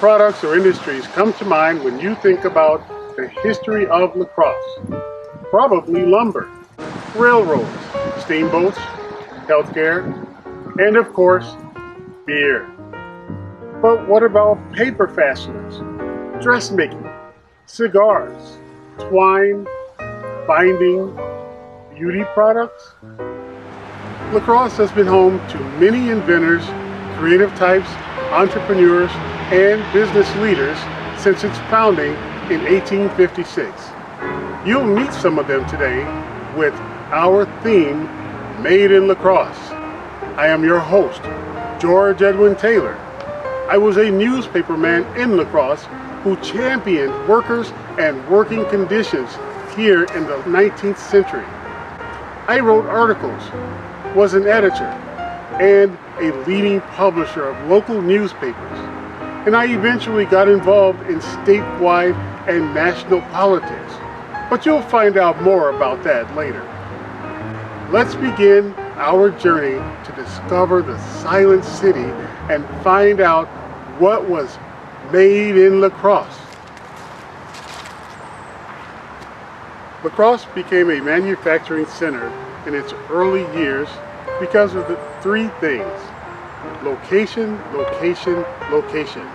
products or industries come to mind when you think about the history of La Crosse? Probably lumber, railroads, steamboats, healthcare, and of course, beer. But what about paper fasteners, dressmaking, cigars, twine, binding, beauty products? La Crosse has been home to many inventors, creative types, entrepreneurs, and business leaders since its founding in 1856. You'll meet some of them today with our theme, Made in La Crosse. I am your host, George Edwin Taylor. I was a newspaperman in La Crosse who championed workers and working conditions here in the 19th century. I wrote articles, was an editor, and a leading publisher of local newspapers, and I eventually got involved in statewide and national politics, but you'll find out more about that later. Let's begin our journey to discover the Silent City and find out what was made in La Crosse. La Crosse became a manufacturing center in its early years because of the three things: location, location, location.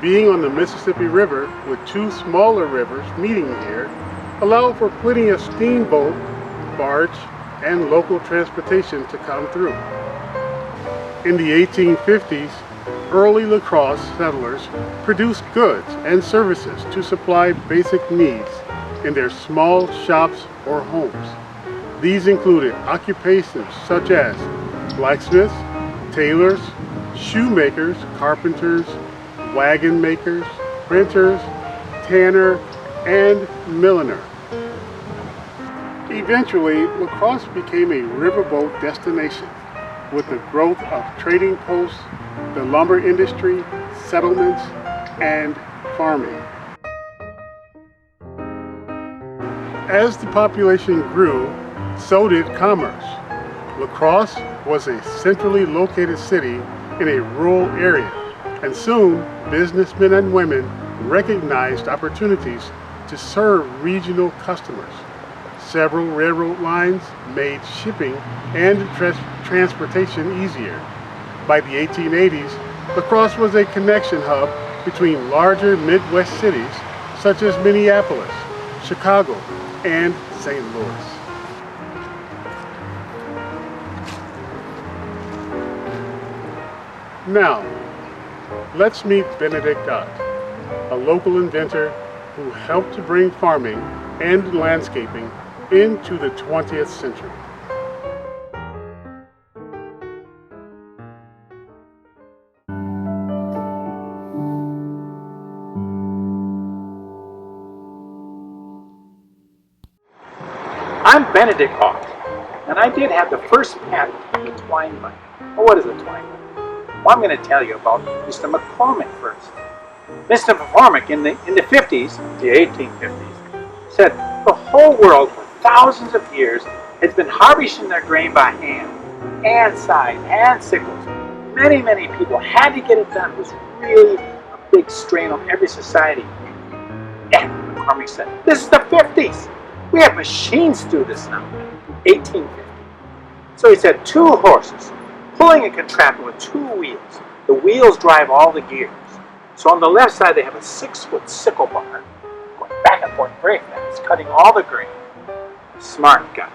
Being on the Mississippi River with two smaller rivers meeting here allowed for plenty of steamboat, barge, and local transportation to come through. In the 1850s, early La Crosse settlers produced goods and services to supply basic needs in their small shops or homes. These included occupations such as blacksmiths, tailors, shoemakers, carpenters, wagon makers, printers, tanner, and milliner. Eventually, La Crosse became a riverboat destination with the growth of trading posts, the lumber industry, settlements, and farming. As the population grew, so did commerce. La Crosse was a centrally located city in a rural area, and soon businessmen and women recognized opportunities to serve regional customers. Several railroad lines made shipping and transportation easier. By the 1880s, La Crosse was a connection hub between larger Midwest cities such as Minneapolis, Chicago, and St. Louis. Now, let's meet Benedict Ott, a local inventor who helped to bring farming and landscaping into the 20th century. I'm Benedict Ott, and I did have the first patent of the twine binder. Well, what is a twine binder? Well, I'm going to tell you about Mr. McCormick first. Mr. McCormick in the 50s, the 1850s, said the whole world for thousands of years has been harvesting their grain by hand scythe, and sickles. Many, many people had to get it done. It was really a big strain on every society. And McCormick said, this is the 50s. We have machines to do this now. 1850. So he said 2 horses pulling a contraption with 2 wheels. The wheels drive all the gears. So on the left side they have a 6-foot sickle bar going back and forth very fast, cutting all the grain. Smart guy.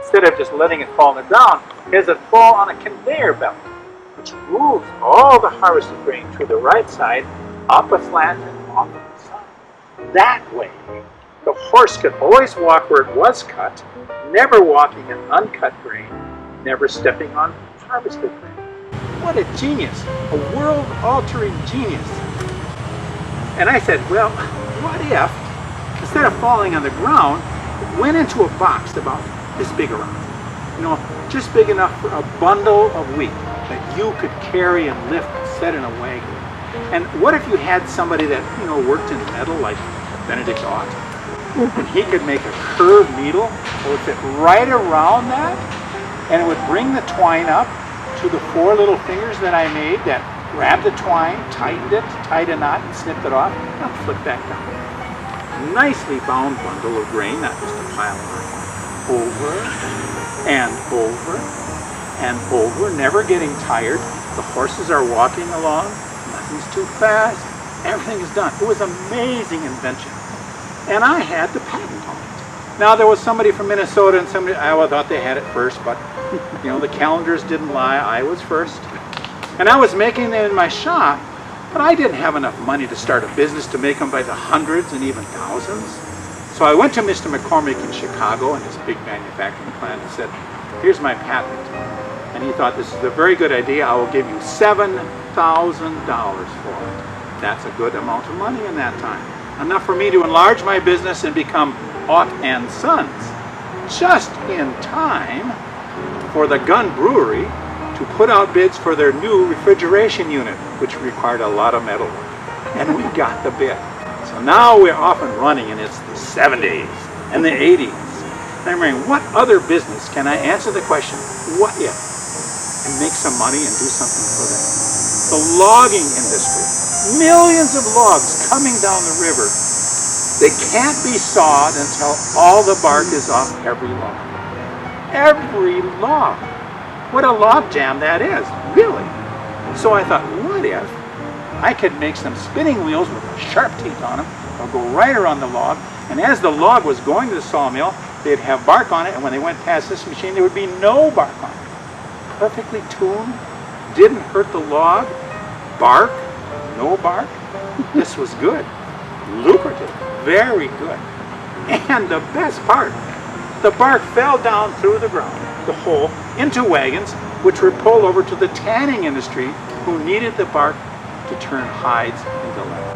Instead of just letting it fall on the ground, he has it fall on a conveyor belt, which moves all the harvested grain to the right side, up a slant and off to the side. That way, the horse could always walk where it was cut, never walking in uncut grain, never stepping on harvested grain. What a genius, a world-altering genius. And I said, well, what if, instead of falling on the ground, it went into a box about this big around, just big enough for a bundle of wheat that you could carry and lift and set in a wagon. And what if you had somebody that, worked in metal like Benedict Ott, and he could make a curved needle that would fit right around that, and it would bring the twine up to the 4 little fingers that I made that grabbed the twine, tightened it, tied a knot, and snipped it off, and flip back down. Nicely bound bundle of grain, not just a pile of grain. Over and over and over, never getting tired. The horses are walking along, nothing's too fast, everything is done. It was an amazing invention. And I had the patent on it. Now there was somebody from Minnesota and somebody, I thought they had it first, but you know, the calendars didn't lie, I was first. And I was making them in my shop, but I didn't have enough money to start a business to make them by the hundreds and even thousands. So I went to Mr. McCormick in Chicago in his big manufacturing plant and said, here's my patent. And he thought, this is a very good idea, I will give you $7,000 for it. That's a good amount of money in that time. Enough for me to enlarge my business and become Ott & Sons. Just in time for the gun brewery to put out bids for their new refrigeration unit, which required a lot of metal work. And we got the bid. So now we're off and running, and it's the 70s and the 80s. And I'm wondering, what other business can I answer the question, what if, and make some money and do something for them? The logging industry. Millions of logs coming down the river. They can't be sawed until all the bark is off every log. Every log. What a log jam that is, really. So I thought, what if I could make some spinning wheels with sharp teeth on them, or go right around the log, and as the log was going to the sawmill, they'd have bark on it, and when they went past this machine, there would be no bark on it. Perfectly tuned, didn't hurt the log, bark, no bark. This was good, lucrative, very good. And the best part, the bark fell down through the ground, the hole, into wagons, which were pulled over to the tanning industry, who needed the bark to turn hides into leather.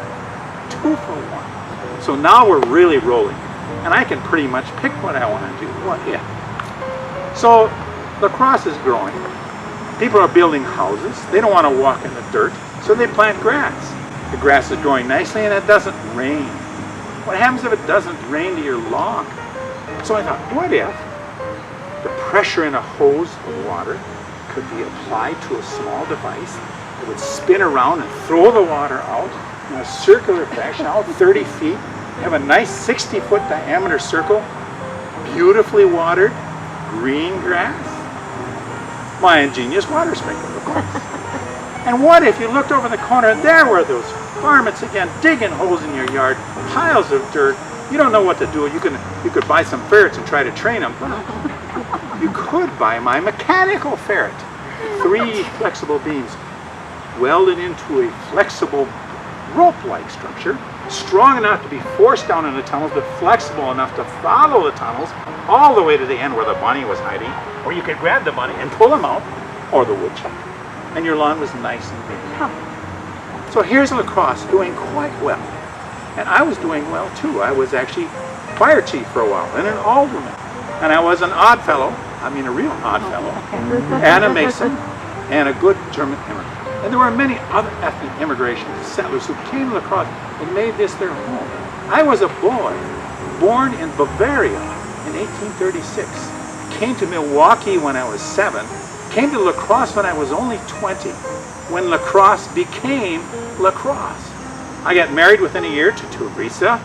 2 for 1. So now we're really rolling, and I can pretty much pick what I want to do. What if? So La Crosse is growing. People are building houses. They don't want to walk in the dirt, so they plant grass. The grass is growing nicely, and it doesn't rain. What happens if it doesn't rain to your lawn? So I thought, what if the pressure in a hose of water could be applied to a small device that would spin around and throw the water out in a circular fashion, out 30 feet, have a nice 60-foot diameter circle, beautifully watered, green grass? My ingenious water sprinkler, of course. And what if you looked over the corner, there were those varmints again, digging holes in your yard, piles of dirt. You don't know what to do. You could buy some ferrets and try to train them. You could buy my mechanical ferret. 3 flexible beams welded into a flexible rope-like structure, strong enough to be forced down in the tunnels, but flexible enough to follow the tunnels all the way to the end where the bunny was hiding, or you could grab the bunny and pull him out, or the woodchuck, and your lawn was nice and big. So here's La Crosse doing quite well, and I was doing well too. I was actually fire chief for a while, and an alderman, and I was an odd fellow, I mean a real odd fellow, and a Mason, and a good German immigrant. And there were many other ethnic immigrations, settlers who came to La Crosse and made this their home. I was a boy born in Bavaria in 1836, came to Milwaukee when I was 7, came to La Crosse when I was only 20, when La Crosse became La Crosse. I got married within a year to Teresa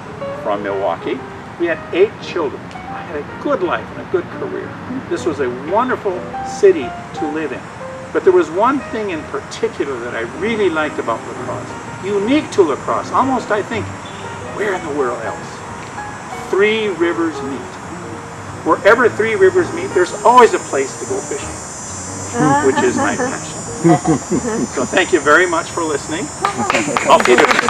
from Milwaukee. We had 8 children. I had a good life and a good career. This was a wonderful city to live in. But there was one thing in particular that I really liked about La Crosse, unique to La Crosse, almost I think, where in the world else? 3 rivers meet. Wherever 3 rivers meet, there's always a place to go fishing, which is my passion. So thank you very much for listening. Auf Wiedersehen.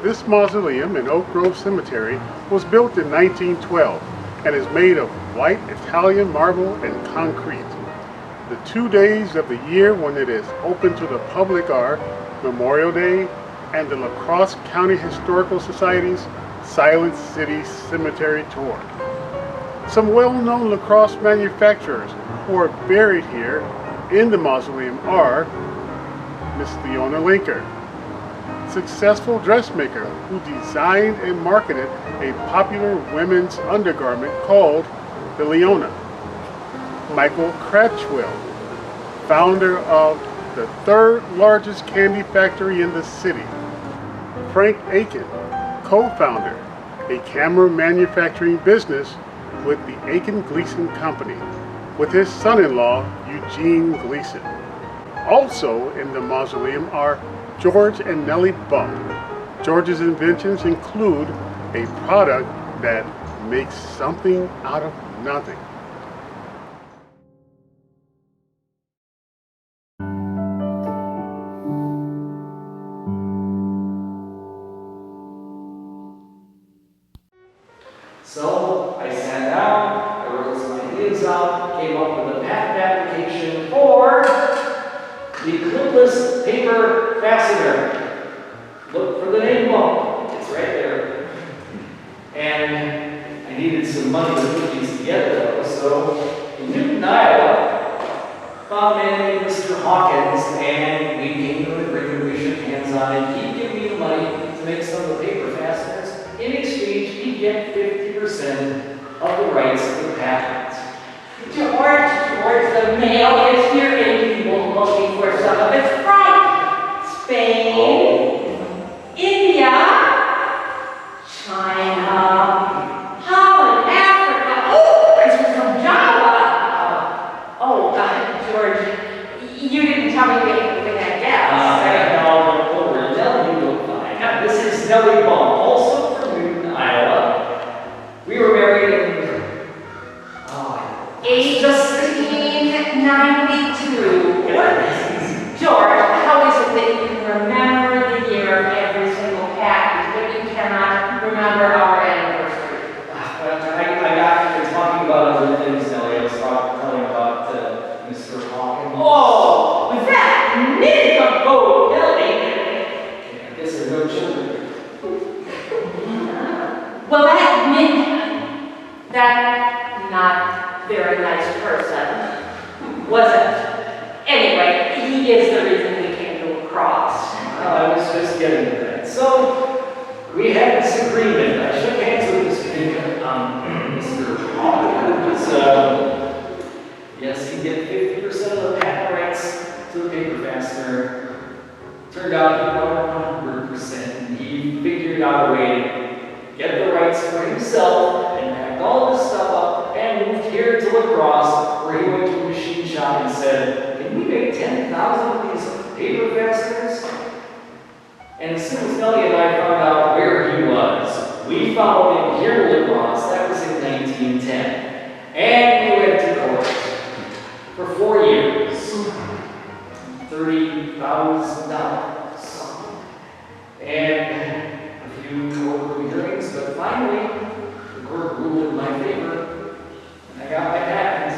This mausoleum in Oak Grove Cemetery was built in 1912 and is made of white Italian marble and concrete. The 2 days of the year when it is open to the public are Memorial Day and the Crosse County Historical Society's Silent City Cemetery Tour. Some well-known La Crosse manufacturers who are buried here in the mausoleum are Miss Leona Linker, successful dressmaker who designed and marketed a popular women's undergarment called the Leona. Michael Cratchwell, founder of the third largest candy factory in the city. Frank Aiken, co-founder, a camera manufacturing business with the Aiken Gleason Company, with his son-in-law, Eugene Gleason. Also in the mausoleum are George and Nellie Bump. George's inventions include a product that makes something out of nothing. So I sat down, I wrote some ideas out, came up with a patent application for the clipless paper fastener. Look for the name bump, it's right there. And I needed some money to put these together though, so in Newton, Iowa, found a man named Mr. Hawkins, and we came to an agreement, we shook hands on it. He'd give me the money to make some of the paper fasteners. In exchange, he'd get 50% of the rights to the patent. George, the mail is here and you will looking for some of it from Spain, India, China, Holland, Africa. Oh, it's from Java. George, you didn't tell me we had gas. Nellie, you will find. This is Nellie Bump, also from Newton, Iowa. We were married in 1892. George, how is it that you can remember the year of every single package, but you cannot remember our anniversary? I got you talking about other things, Nellie. I was telling about Mr. Hawkins. Oh, was that minute ago, Nellie? I guess there are no children. Well, that Minton, that not very nice person, wasn't. Anyway, he is the reason we came to Crosse. I was just getting to that. So, we had this agreement. I shook hands with Mr. Hawkins. Yes, he'd get 50% of the patent rights to the paper fastener. Turned out he wanted 100%, and he figured out a way to get the rights for himself and packed all this stuff up and moved here to La Crosse, where he went to a machine shop and said, "Can we make 10,000 of these paper fasteners?" And as soon as Nellie and I found out where he was, we followed him here to La Crosse. That was in 1910. And we went to court for 4 years. $30,000. And a few courtroom hearings, but finally, the court ruled in my favor, and I got my patent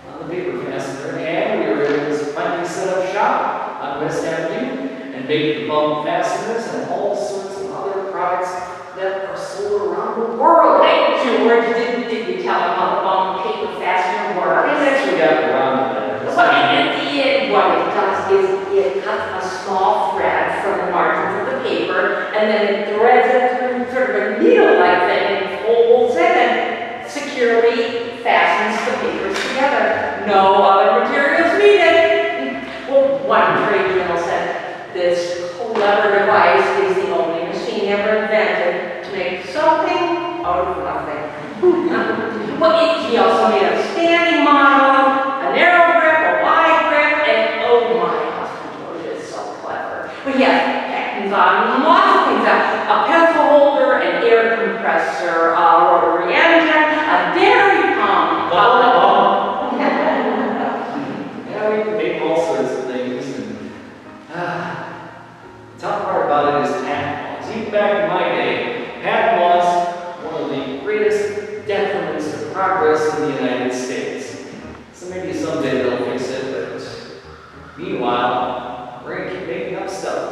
on the paper fastener, and we were able to finally set up shop on West Avenue and make the bump fasteners and all sorts of other products that are sold around the world. Hey, George, did you tell him how the bump paper fastener works? I actually got around to that. What it does is it cuts a small thread from the margins of the paper, and then it threads it through sort of a needle-like thing and folds it and securely fastens the papers together. No other materials needed. Well, one trade journal said this clever device is the only machine ever invented to make something out of nothing. Well, he also made a standing model, a narrow grip, a wide grip, and oh my husband George is so clever. Well, he has patents on lots of things, a pencil holder, an air compressor, a rotary engine, a dairy pump. Yeah, we can make all sorts of things. And, the tough part about it is patent laws. Even back in my day, patent laws, one of the greatest detriments to progress in the United States. So maybe someday they'll fix it, but meanwhile, we're going to keep making up stuff.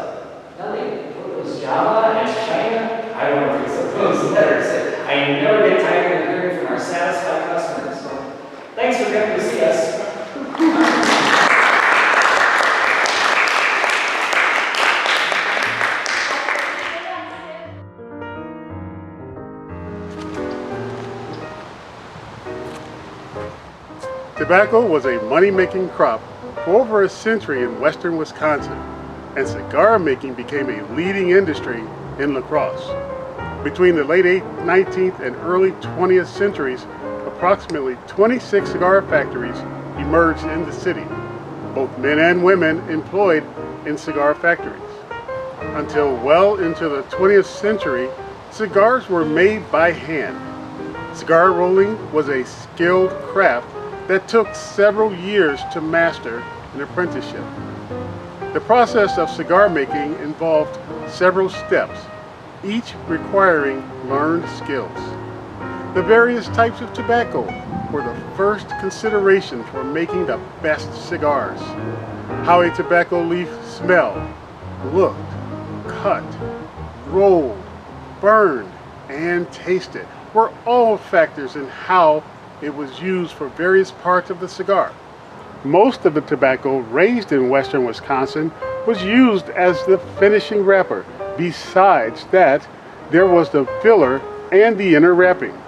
Nellie, what was Java and China? I don't know if it's those letters. I never get tired of hearing from our satisfied customers. So thanks for coming to see us. Tobacco was a money-making crop for over a century in western Wisconsin, and cigar making became a leading industry in La Crosse. Between the late 19th and early 20th centuries, approximately 26 cigar factories emerged in the city, both men and women employed in cigar factories. Until well into the 20th century, cigars were made by hand. Cigar rolling was a skilled craft that took several years to master an apprenticeship. The process of cigar making involved several steps, each requiring learned skills. The various types of tobacco were the first consideration for making the best cigars. How a tobacco leaf smelled, looked, cut, rolled, burned, and tasted were all factors in how it was used for various parts of the cigar. Most of the tobacco raised in western Wisconsin was used as the finishing wrapper. Besides that, there was the filler and the inner wrapping.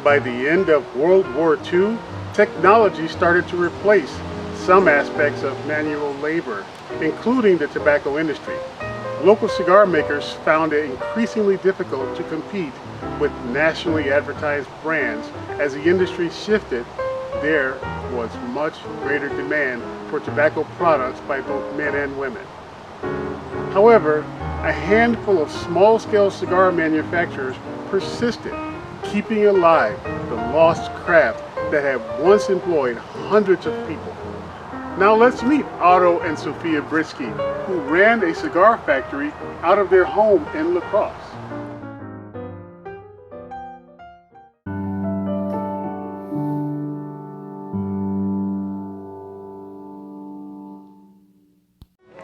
By the end of World War II, technology started to replace some aspects of manual labor, including the tobacco industry. Local cigar makers found it increasingly difficult to compete with nationally advertised brands. As the industry shifted, there was much greater demand for tobacco products by both men and women. However, a handful of small-scale cigar manufacturers persisted, keeping alive the lost craft that had once employed hundreds of people. Now let's meet Otto and Sophia Britsky, who ran a cigar factory out of their home in La Crosse.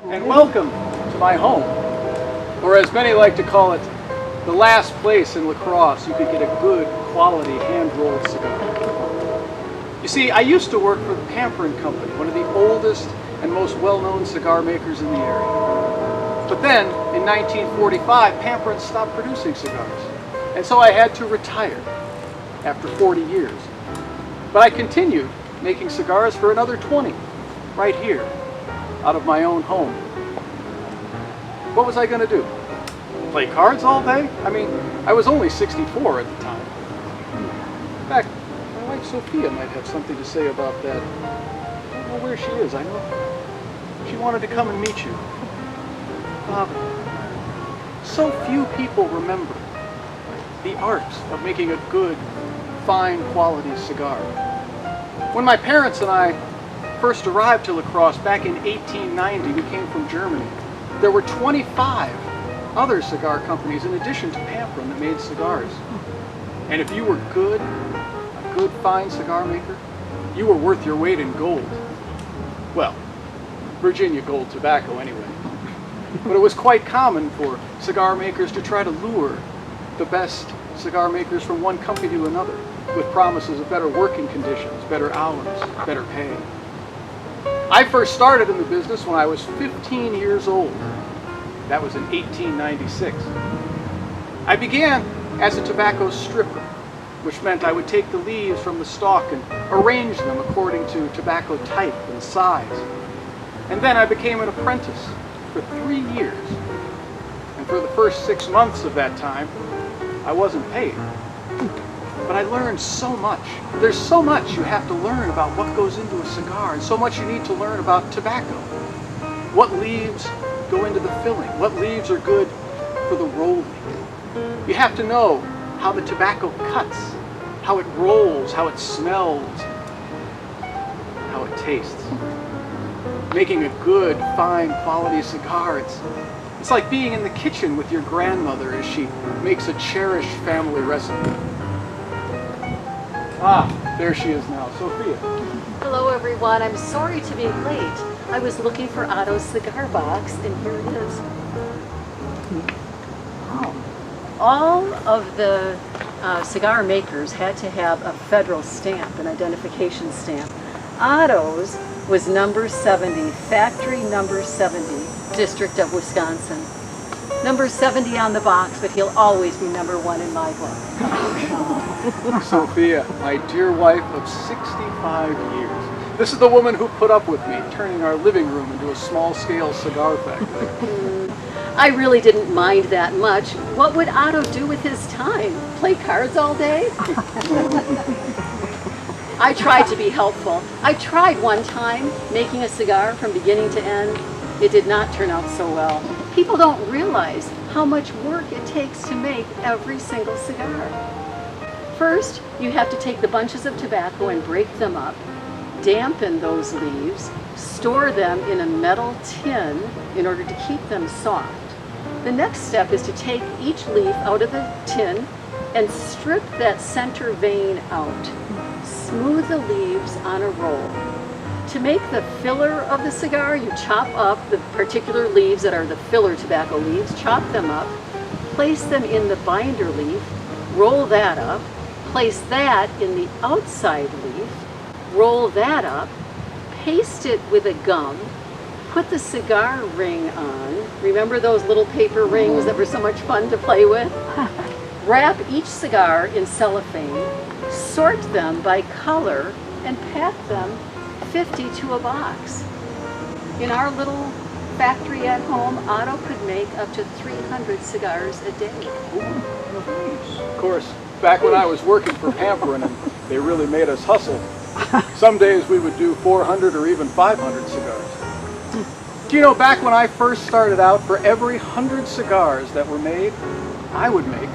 And welcome to my home, or as many like to call it, the last place in La Crosse you could get a good quality hand-rolled cigar. You see, I used to work for the Pamper & Company, one of the oldest and most well-known cigar makers in the area. But then, in 1945, Pamper stopped producing cigars, and so I had to retire after 40 years. But I continued making cigars for another 20, right here, out of my own home. What was I going to do? Play cards all day? I mean, I was only 64 at the time. In fact, my wife Sophia might have something to say about that. I don't know where she is. I know she wanted to come and meet you. Bob, so few people remember the art of making a good, fine quality cigar. When my parents and I first arrived to La Crosse back in 1890, we came from Germany. There were 25 other cigar companies in addition to Pamper that made cigars. And if you were good, a good fine cigar maker, you were worth your weight in gold. Well, Virginia gold tobacco anyway. But it was quite common for cigar makers to try to lure the best cigar makers from one company to another with promises of better working conditions, better hours, better pay. I first started in the business when I was 15 years old. That was in 1896. I began as a tobacco stripper, which meant I would take the leaves from the stalk and arrange them according to tobacco type and size. And then I became an apprentice for 3 years. And for the first 6 months of that time, I wasn't paid. But I learned so much. There's so much you have to learn about what goes into a cigar, and so much you need to learn about tobacco. What leaves go into the filling? What leaves are good for the rolling? You have to know how the tobacco cuts, how it rolls, how it smells, how it tastes. Making a good, fine, quality cigar, it's like being in the kitchen with your grandmother as she makes a cherished family recipe. Ah, there she is now, Sophia. Hello everyone, I'm sorry to be late. I was looking for Otto's cigar box, and here it is. All of the cigar makers had to have a federal stamp, an identification stamp. Otto's was number 70, factory number 70, District of Wisconsin. Number 70 on the box, but he'll always be number 1 in my book. Sophia, my dear wife of 65 years. This is the woman who put up with me, turning our living room into a small-scale cigar factory. I really didn't mind that much. What would Otto do with his time? Play cards all day? I tried to be helpful. I tried one time making a cigar from beginning to end. It did not turn out so well. People don't realize how much work it takes to make every single cigar. First, you have to take the bunches of tobacco and break them up, dampen those leaves, store them in a metal tin in order to keep them soft. The next step is to take each leaf out of the tin and strip that center vein out. Smooth the leaves on a roll. To make the filler of the cigar, you chop up the particular leaves that are the filler tobacco leaves, chop them up, place them in the binder leaf, roll that up, place that in the outside leaf, roll that up, paste it with a gum, put the cigar ring on. Remember those little paper rings that were so much fun to play with? Wrap each cigar in cellophane, sort them by color, and pack them 50 to a box. In our little factory at home, Otto could make up to 300 cigars a day. Of course, back when I was working for Pamperin, and they really made us hustle, some days we would do 400 or even 500 cigars. Do you know, back when I first started out, for every 100 cigars that were made, I would make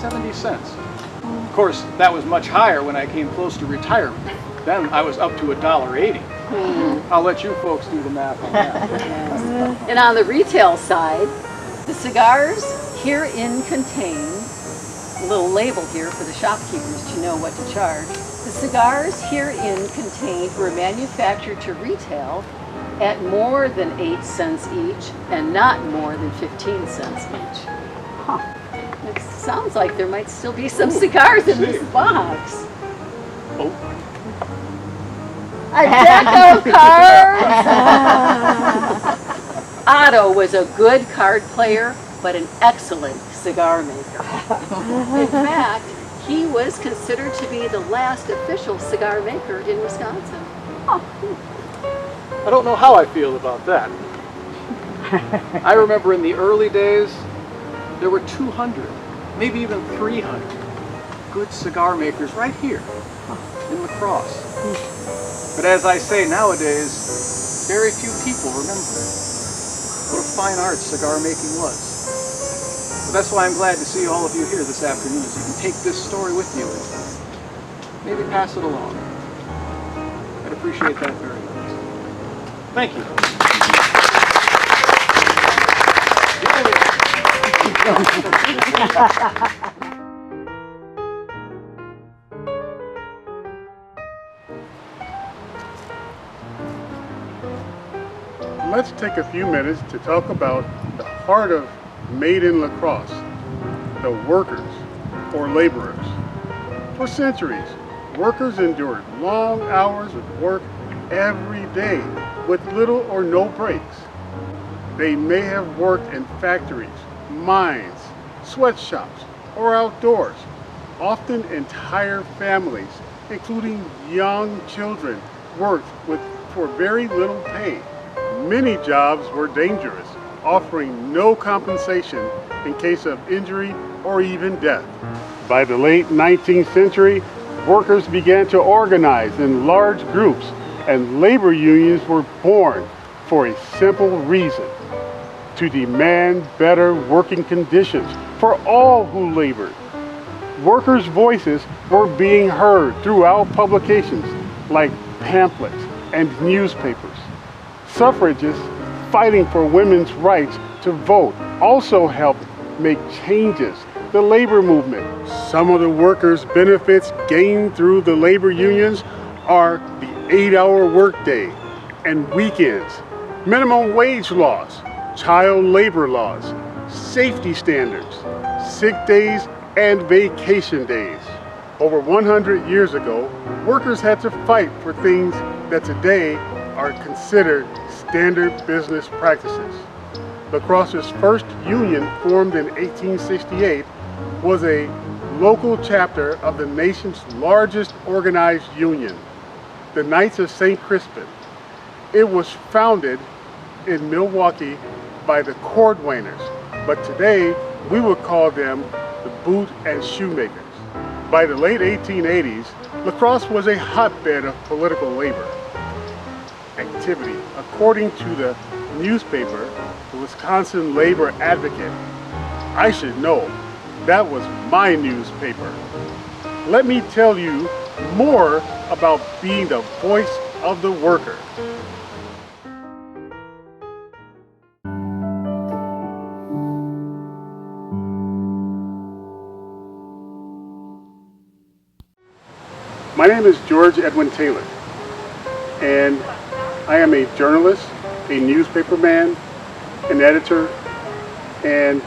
70 cents. Of course, that was much higher when I came close to retirement. Then I was up to $1.80. I'll let you folks do the math on that. And on the retail side, the cigars herein contain, a little label here for the shopkeepers to know what to charge. The cigars herein contained were manufactured to retail at more than 8 cents each and not more than 15 cents each. It sounds like there might still be some cigars in this box. Oh. A deck of cards! Otto was a good card player, but an excellent cigar maker. In fact, he was considered to be the last official cigar maker in Wisconsin. I don't know how I feel about that. I remember in the early days, there were 200, maybe even 300 good cigar makers right here in La Crosse. But as I say nowadays, very few people remember what a fine art cigar making was. So that's why I'm glad to see all of you here this afternoon, so you can take this story with you and maybe pass it along. I'd appreciate that very much. Thank you. Let's take a few minutes to talk about the heart of Made in La Crosse, the workers or laborers. For centuries, workers endured long hours of work every day with little or no breaks. They may have worked in factories, mines, sweatshops, or outdoors. Often entire families, including young children, worked for very little pay. Many jobs were dangerous, offering no compensation in case of injury or even death. By the late 19th century, workers began to organize in large groups, and labor unions were born for a simple reason: to demand better working conditions for all who labored. Workers' voices were being heard throughout publications like pamphlets and newspapers. Suffragists fighting for women's rights to vote also helped make changes. The labor movement. Some of the workers' benefits gained through the labor unions are the 8-hour workday and weekends, minimum wage laws, child labor laws, safety standards, sick days, and vacation days. Over 100 years ago, workers had to fight for things that today are considered standard business practices. La Crosse's first union, formed in 1868, was a local chapter of the nation's largest organized union, the Knights of St. Crispin. It was founded in Milwaukee by the cordwainers, but today we would call them the boot and shoemakers. By the late 1880s, La Crosse was a hotbed of political labor activity. According to the newspaper, the Wisconsin Labor Advocate, I should know, that was my newspaper. Let me tell you more about being the voice of the worker. My name is George Edwin Taylor, and I am a journalist, a newspaperman, an editor, and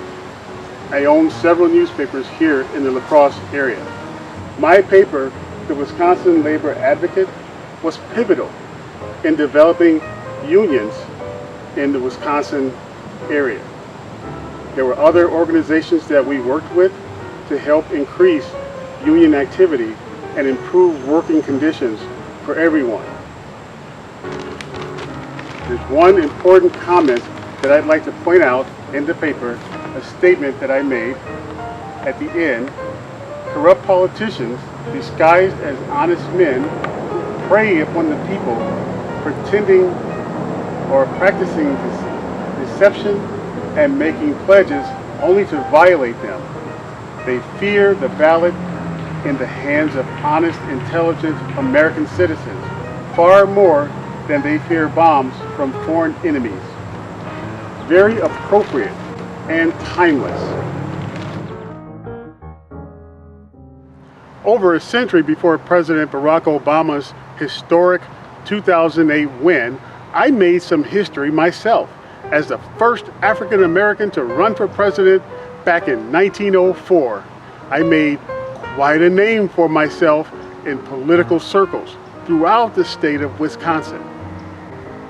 I own several newspapers here in the La Crosse area. My paper, the Wisconsin Labor Advocate, was pivotal in developing unions in the Wisconsin area. There were other organizations that we worked with to help increase union activity and improve working conditions for everyone. There's one important comment that I'd like to point out in the paper, a statement that I made at the end. Corrupt politicians disguised as honest men prey upon the people, pretending or practicing deception and making pledges only to violate them. They fear the ballot in the hands of honest, intelligent American citizens far more than they fear bombs from foreign enemies. Very appropriate and timeless. Over a century before President Barack Obama's historic 2008 win, I made some history myself as the first African American to run for president back in 1904. I made quite a name for myself in political circles throughout the state of Wisconsin.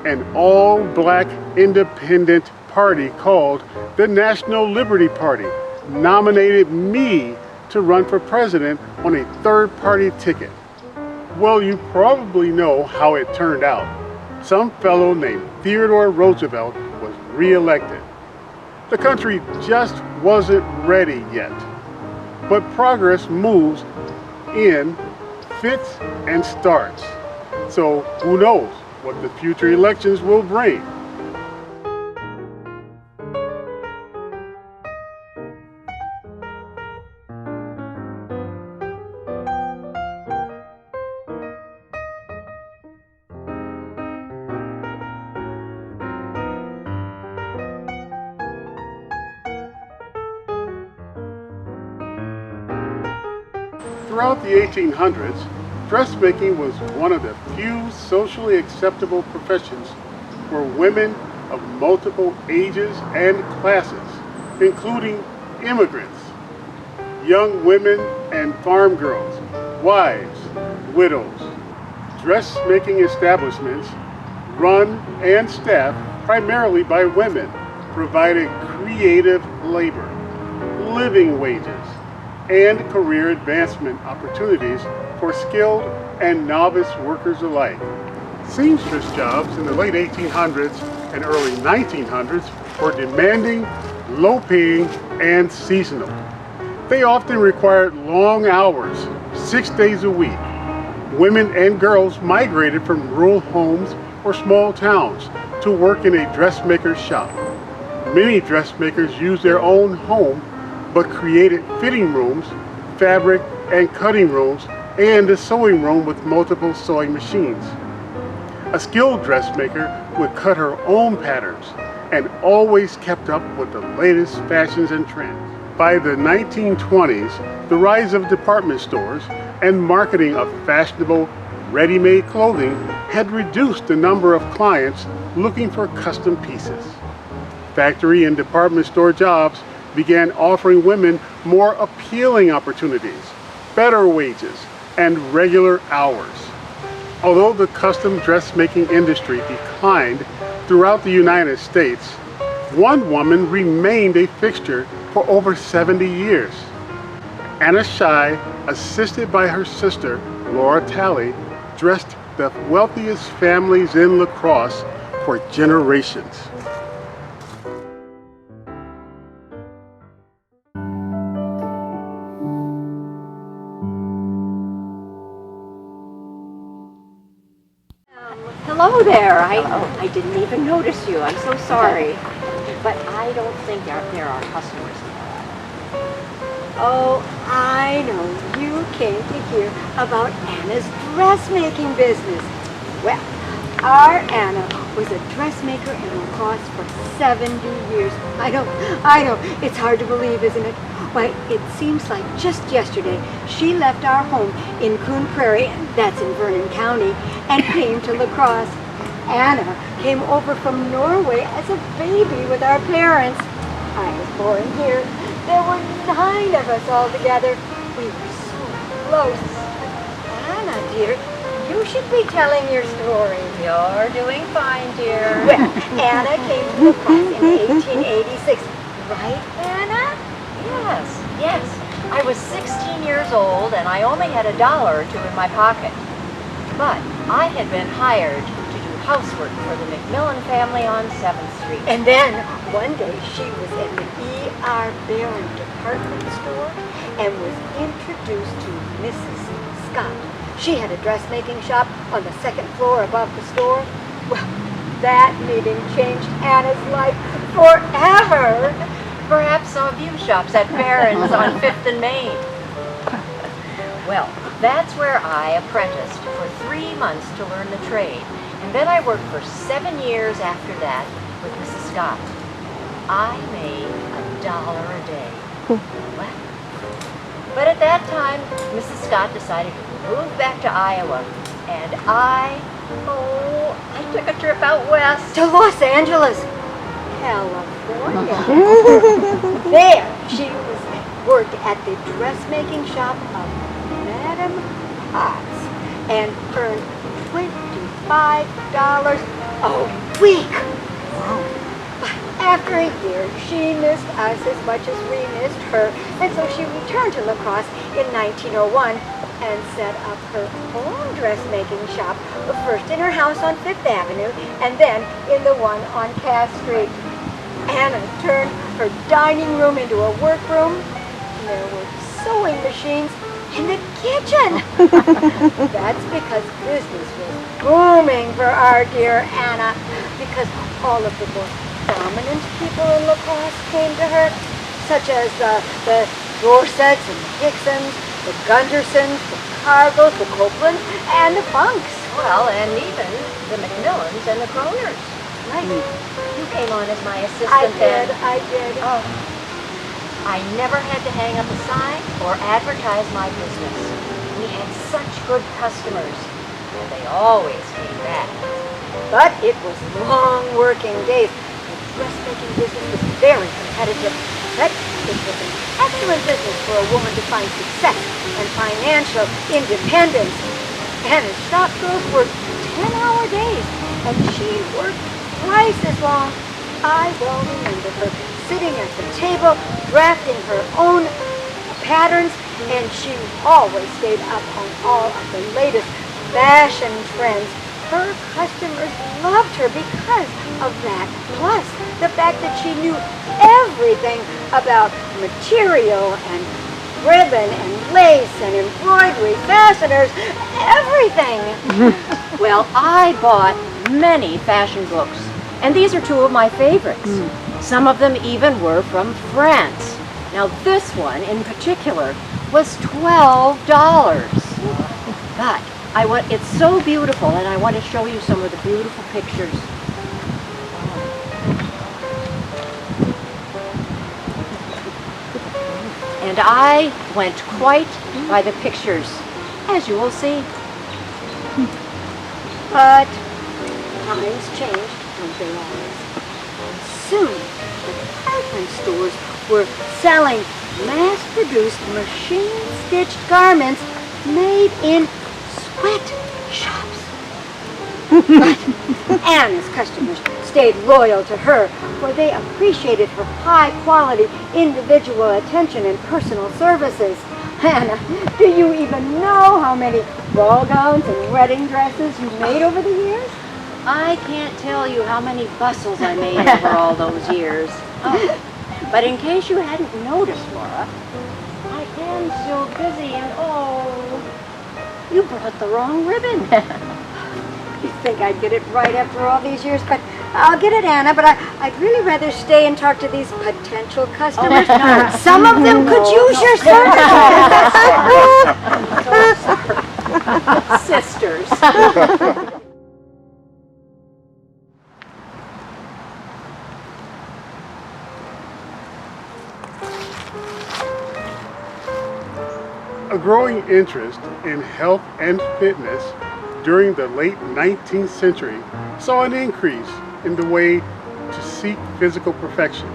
An all-black independent party called the National Liberty Party nominated me to run for president on a third-party ticket. Well, you probably know how it turned out. Some fellow named Theodore Roosevelt was re-elected. The country just wasn't ready yet. But progress moves in fits and starts. So who knows what the future elections will bring. Throughout the 1800s, dressmaking was one of the few socially acceptable professions for women of multiple ages and classes, including immigrants, young women and farm girls, wives, widows. Dressmaking establishments, run and staffed primarily by women, provided creative labor, living wages, and career advancement opportunities for skilled and novice workers alike. Seamstress jobs in the late 1800s and early 1900s were demanding, low-paying, and seasonal. They often required long hours, 6 days a week. Women and girls migrated from rural homes or small towns to work in a dressmaker's shop. Many dressmakers used their own home but created fitting rooms, fabric and cutting rooms, and a sewing room with multiple sewing machines. A skilled dressmaker would cut her own patterns and always kept up with the latest fashions and trends. By the 1920s, the rise of department stores and marketing of fashionable, ready-made clothing had reduced the number of clients looking for custom pieces. Factory and department store jobs began offering women more appealing opportunities, better wages, and regular hours. Although the custom dressmaking industry declined throughout the United States, one woman remained a fixture for over 70 years. Anna Shy, assisted by her sister, Laura Talley, dressed the wealthiest families in La Crosse for generations. Hello there. I didn't even notice you. I'm so sorry. But I don't think there are customers. Oh, I know. You came to hear about Anna's dressmaking business. Well, our Anna was a dressmaker in La Crosse for 70 years. I know. It's hard to believe, isn't it? Why, it seems like just yesterday she left our home in Coon Prairie, that's in Vernon County, and came to La Crosse. Anna came over from Norway as a baby with our parents. I was born here. There were 9 of us all together. We were so close. Anna, dear, you should be telling your story. You're doing fine, dear. Well, Anna came to La Crosse in 1886. Right, Anna? Yes. I was 16 years old and I only had $1 or $2 in my pocket. But I had been hired to do housework for the McMillan family on 7th Street. And then one day she was at the E.R. Barron department store and was introduced to Mrs. Scott. She had a dressmaking shop on the 2nd floor above the store. Well, that meeting changed Anna's life forever. Perhaps some of you shops at Barron's on 5th and Main. Well, that's where I apprenticed for 3 months to learn the trade. And then I worked for 7 years after that with Mrs. Scott. I made $1 a day. What? But at that time, Mrs. Scott decided to move back to Iowa. And I took a trip out west. To Los Angeles, California. There, she worked at the dressmaking shop of Madame Potts and earned $25 a week. Wow. After a year, she missed us as much as we missed her, and so she returned to La Crosse in 1901 and set up her own dressmaking shop, first in her house on 5th Avenue and then in the one on Cass Street. Anna turned her dining room into a workroom. There were sewing machines in the kitchen. That's because business was booming for our dear Anna, because all of the most prominent people in La Crosse came to her, such as the Dorsets and the Hicksons, the Gundersons, the Cargills, the Copelands, and the Funks. Well, and even the McMillans and the Croners. Right. You came on as my assistant then. I did. Oh. I never had to hang up a sign or advertise my business. We had such good customers, and they always came back. But it was long working days. The dressmaking business was very competitive, but it was an excellent business for a woman to find success and financial independence. Anna's shop girls worked 10-hour days, and she worked twice as long. I well remember her sitting at the table, drafting her own patterns, and she always stayed up on all of the latest fashion trends. Her customers loved her because of that. Plus, the fact that she knew everything about material and ribbon and lace and embroidery, fasteners, everything. Well, I bought many fashion books, and these are 2 of my favorites. Some of them even were from France. Now this one in particular was $12. But it's so beautiful, and I want to show you some of the beautiful pictures. And I went quite by the pictures, as you will see. But times changed, don't they always? Soon, the department stores were selling mass-produced, machine-stitched garments made in sweatshops. But Anna's customers stayed loyal to her, for they appreciated her high-quality individual attention and personal services. Hannah, do you even know how many ball gowns and wedding dresses you made over the years? I can't tell you how many bustles I made over all those years. Oh, but in case you hadn't noticed, Laura, I am so busy and You brought the wrong ribbon. You'd think I'd get it right after all these years, but I'll get it, Anna, but I'd really rather stay and talk to these potential customers. no. Some of them could use your services. Sisters. A growing interest in health and fitness during the late 19th century saw an increase in the way to seek physical perfection.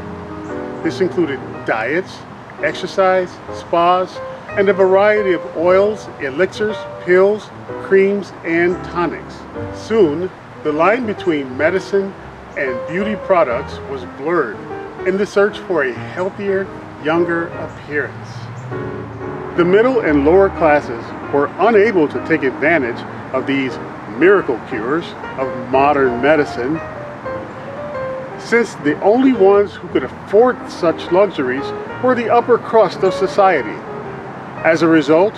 This included diets, exercise, spas, and a variety of oils, elixirs, pills, creams, and tonics. Soon, the line between medicine and beauty products was blurred in the search for a healthier, younger appearance. The middle and lower classes were unable to take advantage of these miracle cures of modern medicine, since the only ones who could afford such luxuries were the upper crust of society. As a result,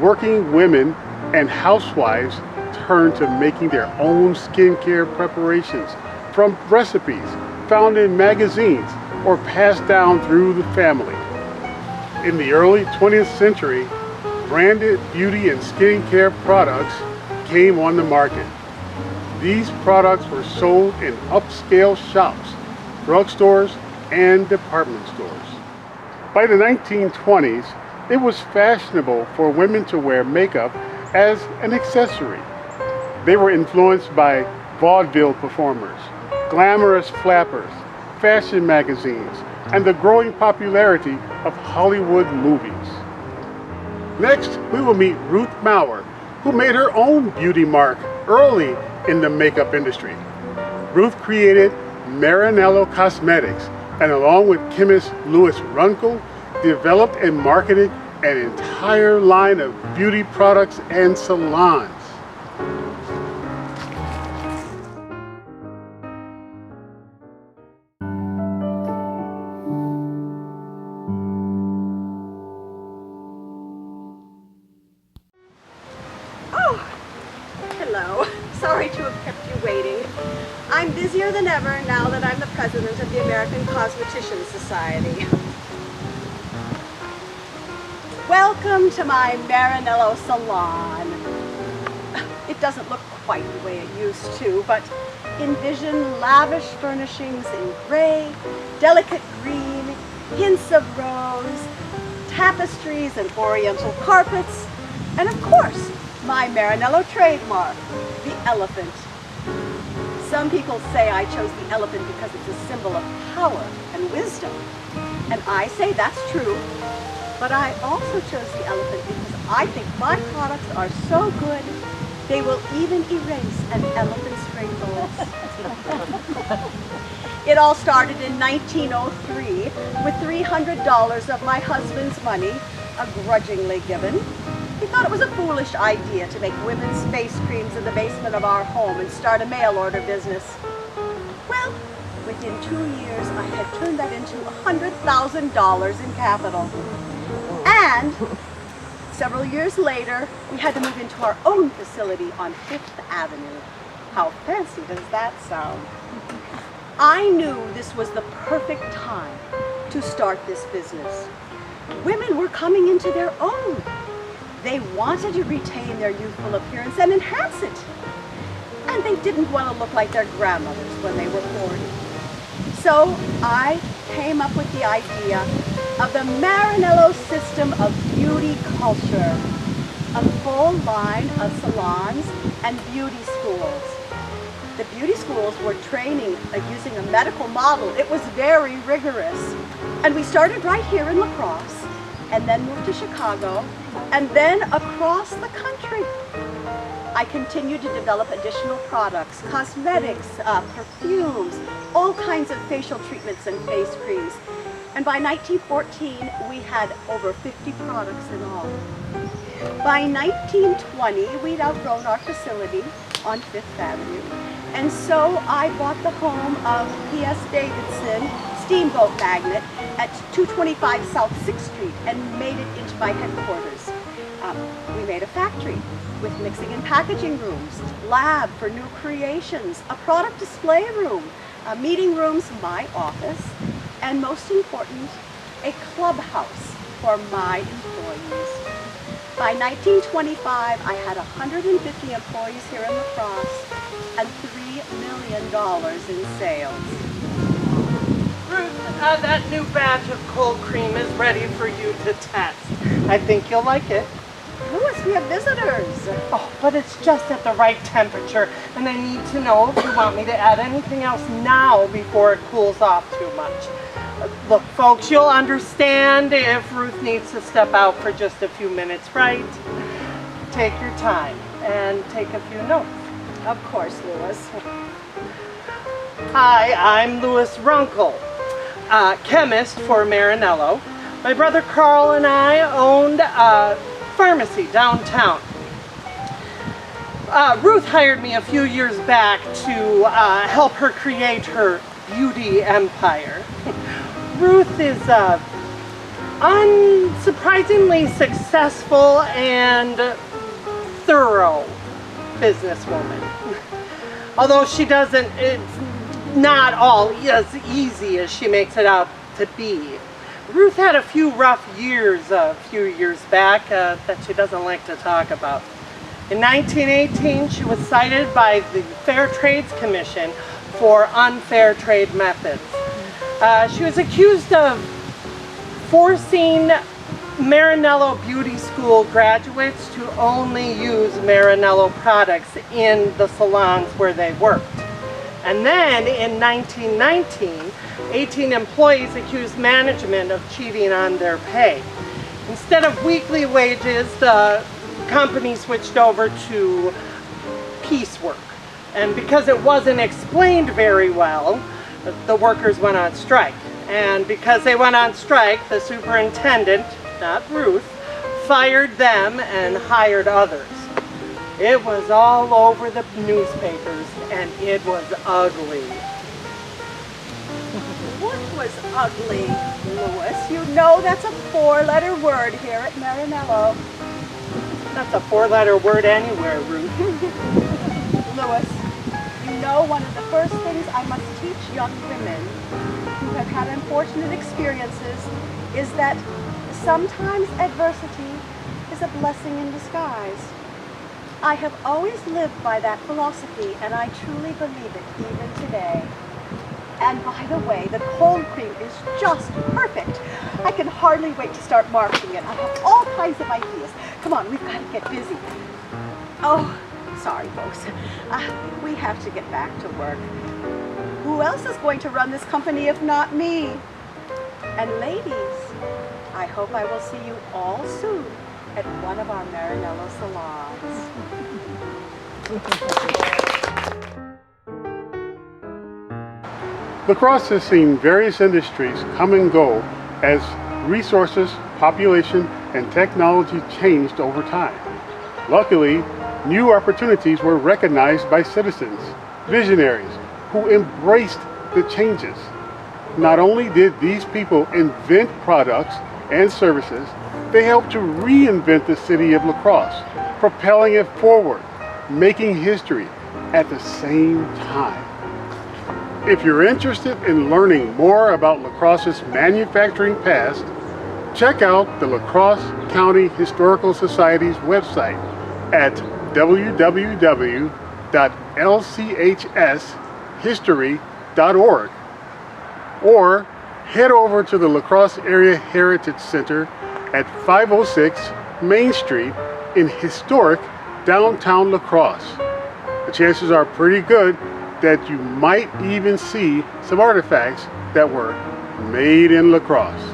working women and housewives turned to making their own skincare preparations from recipes found in magazines or passed down through the family. In the early 20th century, branded beauty and skincare products came on the market. These products were sold in upscale shops, drugstores, and department stores. By the 1920s, it was fashionable for women to wear makeup as an accessory. They were influenced by vaudeville performers, glamorous flappers, fashion magazines, and the growing popularity of Hollywood movies. Next, we will meet Ruth Maurer, who made her own beauty mark early in the makeup industry. Ruth created Marinello Cosmetics, and along with chemist Louis Runkle, developed and marketed an entire line of beauty products and salons. Hello. Sorry to have kept you waiting. I'm busier than ever now that I'm the president of the American Cosmeticians Society. Welcome to my Marinello salon. It doesn't look quite the way it used to, but envision lavish furnishings in gray, delicate green, hints of rose, tapestries and oriental carpets, and of course, my Marinello trademark, the elephant. Some people say I chose the elephant because it's a symbol of power and wisdom. And I say that's true, but I also chose the elephant because I think my products are so good, they will even erase an elephant's wrinkles. It all started in 1903 with $300 of my husband's money, grudgingly given. He thought it was a foolish idea to make women's face creams in the basement of our home and start a mail order business. Well, within 2 years, I had turned that into $100,000 in capital. And several years later, we had to move into our own facility on 5th Avenue. How fancy does that sound? I knew this was the perfect time to start this business. Women were coming into their own. They wanted to retain their youthful appearance and enhance it. And they didn't want to look like their grandmothers when they were 40. So I came up with the idea of the Marinello system of beauty culture, a full line of salons and beauty schools. The beauty schools were training using a medical model. It was very rigorous. And we started right here in La Crosse, and then moved to Chicago, and then across the country. I continued to develop additional products, cosmetics, perfumes, all kinds of facial treatments and face creams. And by 1914, we had over 50 products in all. By 1920, we'd outgrown our facility on 5th Avenue. And so I bought the home of P.S. Davidson Steamboat Magnet at 225 South 6th Street and made it into my headquarters. We made a factory with mixing and packaging rooms, lab for new creations, a product display room, meeting rooms, my office, and most important, a clubhouse for my employees. By 1925, I had 150 employees here in La Crosse and $3 million in sales. Ruth, that new batch of cold cream is ready for you to test. I think you'll like it. Louis, we have visitors. Oh, but it's just at the right temperature, and I need to know if you want me to add anything else now before it cools off too much. Look, folks, you'll understand if Ruth needs to step out for just a few minutes, right? Take your time and take a few notes. Of course, Louis. Hi, I'm Louis Runkle, chemist for Marinello. My brother Carl and I owned a pharmacy downtown. Ruth hired me a few years back to help her create her beauty empire. Ruth is a unsurprisingly successful and thorough businesswoman. Although she doesn't, it's not all as easy as she makes it out to be. Ruth had a few rough years a few years back that she doesn't like to talk about. In 1918, she was cited by the Fair Trades Commission for unfair trade methods. She was accused of forcing Marinello Beauty School graduates to only use Marinello products in the salons where they worked. And then in 1919, 18 employees accused management of cheating on their pay. Instead of weekly wages, the company switched over to piecework. And because it wasn't explained very well, the workers went on strike. And because they went on strike, the superintendent, not Ruth, fired them and hired others. It was all over the newspapers, and it was ugly. What was ugly, Louis? You know that's a 4-letter word here at Marinello. That's a 4-letter word anywhere, Ruth. Louis, you know one of the first things I must teach young women who have had unfortunate experiences is that sometimes adversity is a blessing in disguise. I have always lived by that philosophy, and I truly believe it even today. And by the way, the cold cream is just perfect. I can hardly wait to start marketing it. I have all kinds of ideas. Come on, we've got to get busy. Oh, sorry, folks. We have to get back to work. Who else is going to run this company if not me? And ladies, I hope I will see you all soon at one of our Marinello salons. La Crosse has seen various industries come and go as resources, population, and technology changed over time. Luckily, new opportunities were recognized by citizens, visionaries, who embraced the changes. Not only did these people invent products and services, they helped to reinvent the city of La Crosse, propelling it forward, making history at the same time. If you're interested in learning more about La Crosse's manufacturing past, check out the La Crosse County Historical Society's website at www.lchshistory.org, or head over to the La Crosse Area Heritage Center at 506 Main Street in historic downtown La Crosse. The chances are pretty good that you might even see some artifacts that were made in La Crosse.